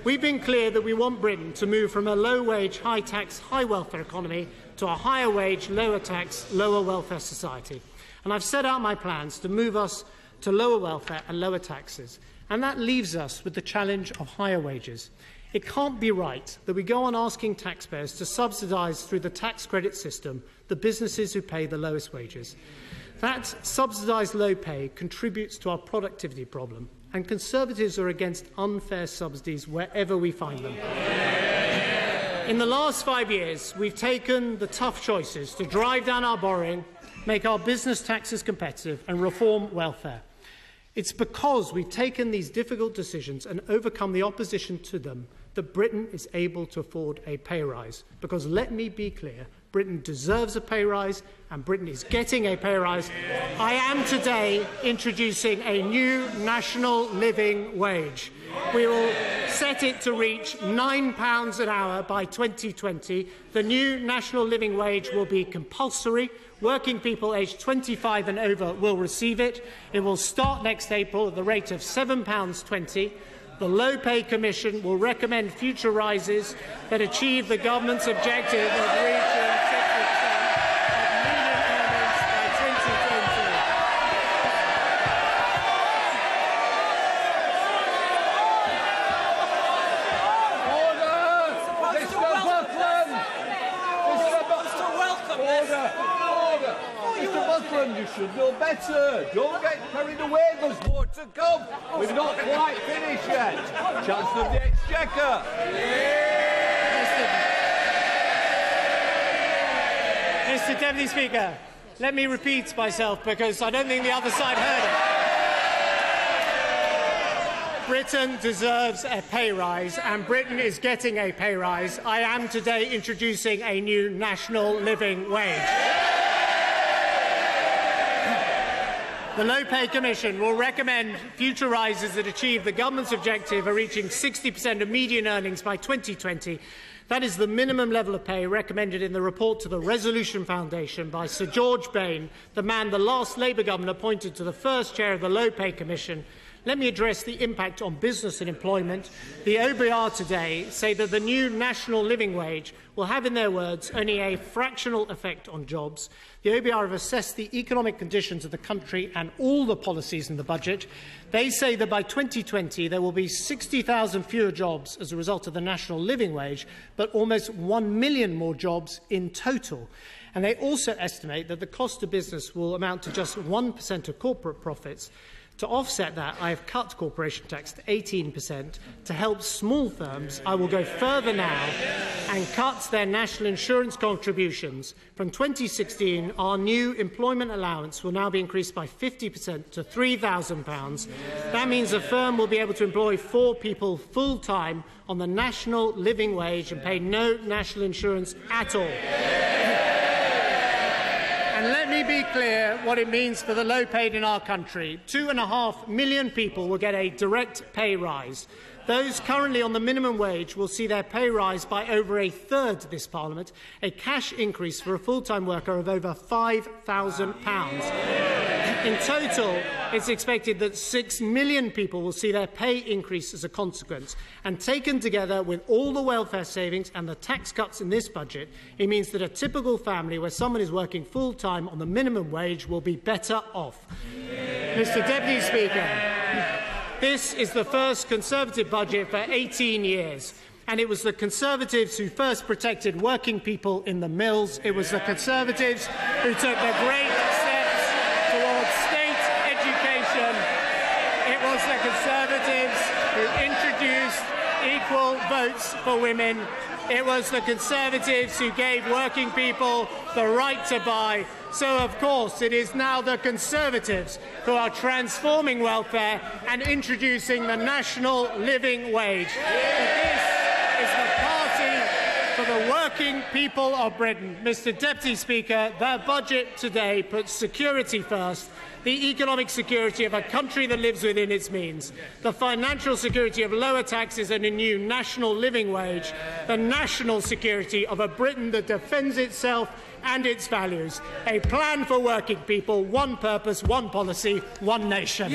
We've been clear that we want Britain to move from a low-wage, high-tax, high-welfare economy to a higher-wage, lower-tax, lower-welfare society. And I've set out my plans to move us to lower welfare and lower taxes. And that leaves us with the challenge of higher wages. It can't be right that we go on asking taxpayers to subsidise through the tax credit system the businesses who pay the lowest wages. That subsidised low pay contributes to our productivity problem, and Conservatives are against unfair subsidies wherever we find them. In the last 5 years, we've taken the tough choices to drive down our borrowing, make our business taxes competitive and reform welfare. It's because we've taken these difficult decisions and overcome the opposition to them that Britain is able to afford a pay rise. Because let me be clear, Britain deserves a pay rise and Britain is getting a pay rise. I am today introducing a new national living wage. We will set it to reach £9 an hour by 2020. The new national living wage will be compulsory. Working people aged 25 and over will receive it. It will start next April at the rate of £7.20. The Low Pay Commission will recommend future rises that achieve the government's objective of reaching 60% of median earnings by 2020. You should know better. Don't get carried away. There's more to come. We're not quite finished yet. Chancellor of the Exchequer. Mr. Deputy Speaker, let me repeat myself because I don't think the other side heard it. Britain deserves a pay rise, and Britain is getting a pay rise. I am today introducing a new national living wage. The Low Pay Commission will recommend future rises that achieve the government's objective of reaching 60% of median earnings by 2020. That is the minimum level of pay recommended in the report to the Resolution Foundation by Sir George Bain, the man the last Labour government appointed to the first chair of the Low Pay Commission. Let me address the impact on business and employment. The OBR today say that the new national living wage will have, in their words, only a fractional effect on jobs. The OBR have assessed the economic conditions of the country and all the policies in the budget. They say that by 2020 there will be 60,000 fewer jobs as a result of the national living wage, but almost 1 million more jobs in total. And they also estimate that the cost of business will amount to just 1% of corporate profits. To offset that, I have cut corporation tax to 18%. To help small firms, I will go further now and cut their national insurance contributions. From 2016, our new employment allowance will now be increased by 50% to £3,000. That means a firm will be able to employ 4 people full-time on the national living wage and pay no national insurance at all. And let me be clear what it means for the low-paid in our country. 2.5 million people will get a direct pay rise. Those currently on the minimum wage will see their pay rise by over a third this Parliament, a cash increase for a full-time worker of over £5,000. In total, it's expected that 6 million people will see their pay increase as a consequence. And taken together with all the welfare savings and the tax cuts in this budget, it means that a typical family where someone is working full-time on the minimum wage will be better off. Mr. Deputy Speaker, this is the first Conservative budget for 18 years. And it was the Conservatives who first protected working people in the mills. It was the Conservatives who took the great steps towards state education. It was the Conservatives who introduced equal votes for women. It was the Conservatives who gave working people the right to buy. So, of course, it is now the Conservatives who are transforming welfare and introducing the national living wage. This is the party for the working people of Britain. Mr. Deputy Speaker, their budget today puts security first, the economic security of a country that lives within its means, the financial security of lower taxes and a new national living wage, the national security of a Britain that defends itself and its values. A plan for working people, one purpose, one policy, one nation.